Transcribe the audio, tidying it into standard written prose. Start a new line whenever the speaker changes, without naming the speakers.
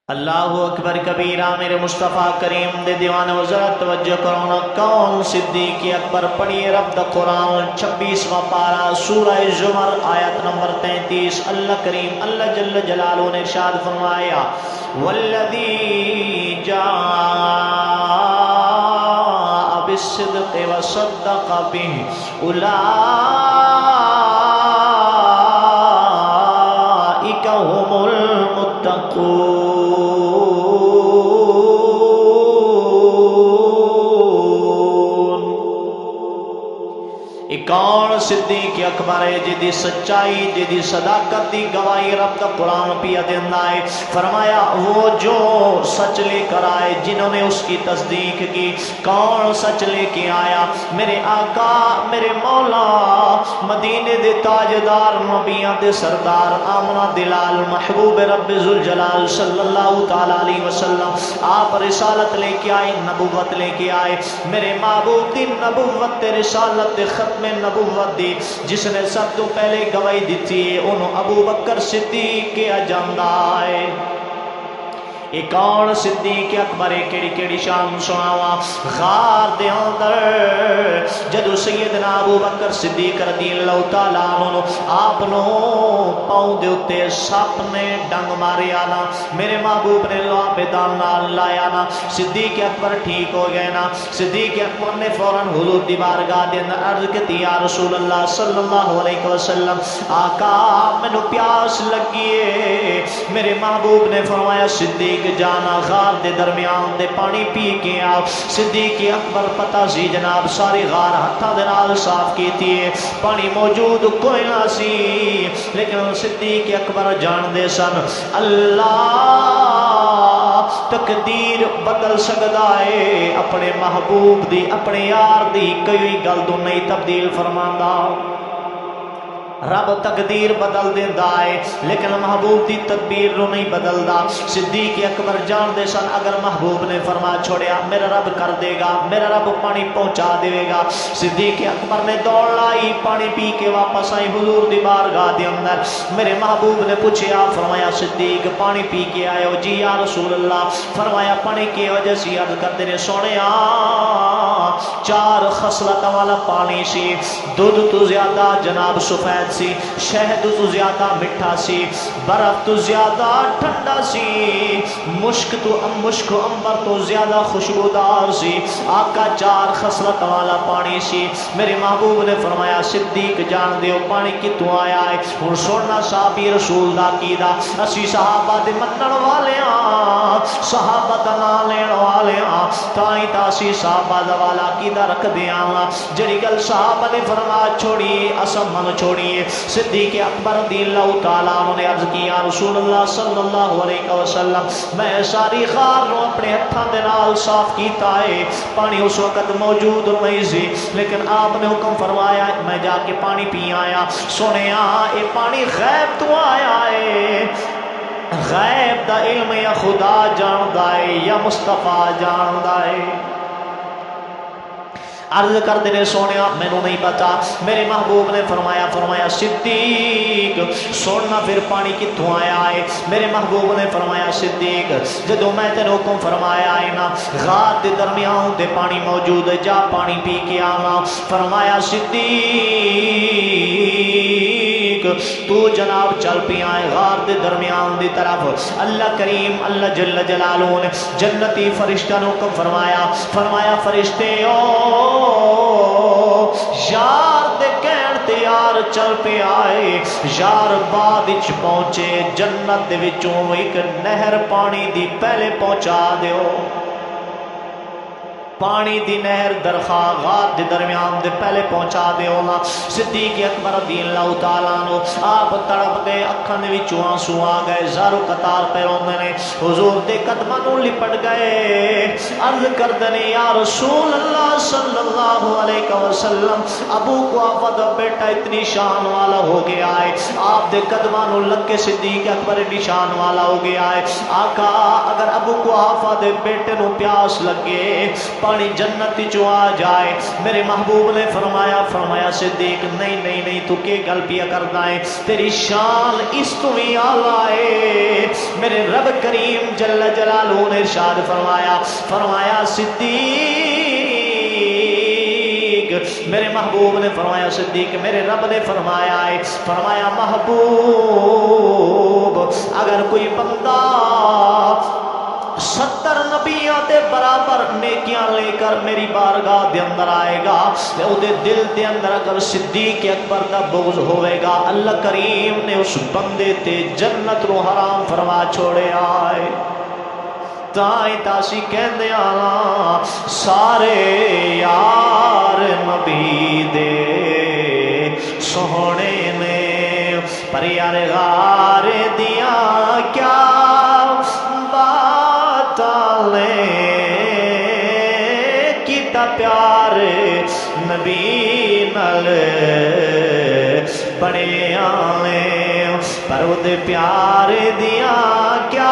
اللہ اکبر کبیرہ میرے مصطفیٰ کریم دے دیوان وزرت توجہ کرونا کون صدیق اکبر پڑھیے رب دا قرآن 26واں پارہ سورہ زمر آیت نمبر 33 اللہ کریم اللہ جل جلالہ نے ارشاد فرمایا والذی جاء بالصدق وصدق به اولئک هم المتقون کون صدیق اکبر ہے جدی سچائی جدی صداقت دی گواہی رب کا قرآن پیا دینا ہے فرمایا وہ جو سچ لے کر آئے جنہوں نے اس کی تصدیق کی کون سچ لے کے آیا میرے آقا میرے مولا مدینے دے تاجدار نبیان دے سردار آمنہ دلال محبوب رب ذوالجلال صلی اللہ تعالیٰ علیہ وسلم آپ رسالت لے کے آئے نبوت لے کے آئے میرے محبوب دی نبوت رسالت ختم نبوت دی جس نے سب تو پہلے گواہی دی تھی انہوں ابو بکر صدیق کے اجاندہ آئے ایک کون صدیق اکبر کیڑی کیڑی شان سناوا غار دے اندر جدو سیدنا ابو بکر صدیق رضی اللہ تعالیٰ عنہ آپ نو پاؤں دے اتے سپ نے ڈنگ مارے آنا میرے محبوب نے لابدان نال لایا نا صدیق اکبر ٹھیک ہو گئے نا صدیق اکبر نے فوراً حضور دی بارگاہ دے اندر عرض کیتی یا رسول اللہ صلی اللہ علیہ وسلم آقا مینوں پیاس لگیے میرے محبوب نے فرمایا صدیق جانا غار دے درمیان دے پانی پی کے آپ صدیق اکبر پتہ سی جناب ساری غار ہتھاں دے نال صاف کیتی ہے پانی موجود کوئی نہ سی لیکن صدیق اکبر جان دے سن اللہ تقدیر بدل سکدا ہے اپنے محبوب دی اپنے یار دی کوئی گل تو نہیں تبدیل فرماندا رب تقدیر بدل دیندا ہے لیکن محبوب دی تدبیر رو نہیں بدلدا صدیق اکبر جان دے سن اگر محبوب نے فرما چھوڑیا میرا رب کر دے گا میرا رب پانی پہنچا دے گا صدیق اکبر نے دوڑ لائی پانی پی کے واپس آئی حضور دی بارگاہ دے اندر میرے محبوب نے پوچھیا فرمایا صدیق پانی پی کے آئے ہو جی یا رسول اللہ فرمایا پانی کی وجہ سے عرض کرتے نے سونیا 4 خصلت والا پانی سی دودھ تو زیادہ جناب سفید سی شہد تو زیادہ مٹھا سی برف تو زیادہ ٹھنڈا سی مشک و عنبر تو زیادہ خوشبودار سی آقا 4 خصلت والا پانی سی میرے محبوب نے فرمایا صدیق جان دیو پانی کتوں آیا ہے ہن سننا صحابی رسول دا کیدا اسی صحابہ دے منن والے ہاں صحابہ دا نام لین والے ہاں تائیں تا اسی صحابہ دا والا کیدا رکھ دیاں جڑی گل صحابہ نے فرما چھوڑی اساں من چھوڑیے صدیق اکبر رضی اللہ تعالیٰ عنہ نے عرض کیا رسول اللہ صلی اللہ علیہ وسلم میں ساری غار نو اپنے ہتھاں دے نال صاف کیتا ہے پانی اس وقت موجود نہیں سی لیکن آپ نے حکم فرمایا میں جا کے پانی پی آیا سنیا اے پانی غیب تو آیا ہے غیب دا علم یا خدا جاندا ہے یا مصطفیٰ جاندا ہے عرض کر دینے سونیا میں نو نہیں پتا میرے محبوب نے فرمایا صدیق سننا پھر پانی کتوں آیا ہے میرے محبوب نے فرمایا صدیق جدو میں تین حکم فرمایا ہے نا غار دے درمیان دے پانی موجود ہے جا پانی پی کے آنا فرمایا صدیق تو جناب چل پی آئے غار دے درمیان دی طرف اللہ کریم اللہ جل جلالہ نے جنتی فرشتہ نے حکم فرمایا فرشتے یار دے کہن تے یار چل پہ آئے یار بعد وچ پہنچے جنت دے وچوں ایک نہر پانی دی پہلے پہنچا دیو پانی دی نہر درخواہ غار دے درمیان دے پہلے پہنچا دے ہونا صدیق اکبر رضی اللہ تعالیٰ عنہ آپ تڑپ گئے اکھاں دے وچوں آنسو آ گئے زارو قطار پہ روندے نے حضور دے قدماں نوں لپٹ گئے عرض کردے نے یا رسول اللہ صلی اللہ علیہ وسلم ابو قحافہ دا بیٹا اتنی شان والا ہو گیا ہے آپ دے قدماں نوں لگ کے صدیق اکبر اتنی شان والا ہو گیا ہے آقا اگر ابو قحافہ دے بیٹے نوں پیاس لگے پانی جنت چو آ جائے. میرے محبوب نے فرمایا صدیق نہیں نہیں نہیں تو کے گل پیا کرنا ہے, تیری شان اس تو بھی اعلیٰ ہے. میرے رب کریم جل جلالہ نے ارشاد فرمایا صدیق, میرے محبوب نے فرمایا صدیق, میرے رب نے فرمایا محبوب اگر کوئی بندہ 70 نبیوں دے برابر نیکیاں لے کر میری بارگاہ دے اندر آئے گا تے او دے دل دے اندر اگر صدیق اکبر دا بغض ہوئے گا, اللہ کریم نے اس بندے تے جنت نو حرام فرما چھوڑے آئے. تائیں تاسی کہندے آنا سارے یار نبی دے سونے نے, پر یار غار دیاں کیا کیتا پیار نبی نال بڑے آنے, پر وہ دے پیار دیاں کیا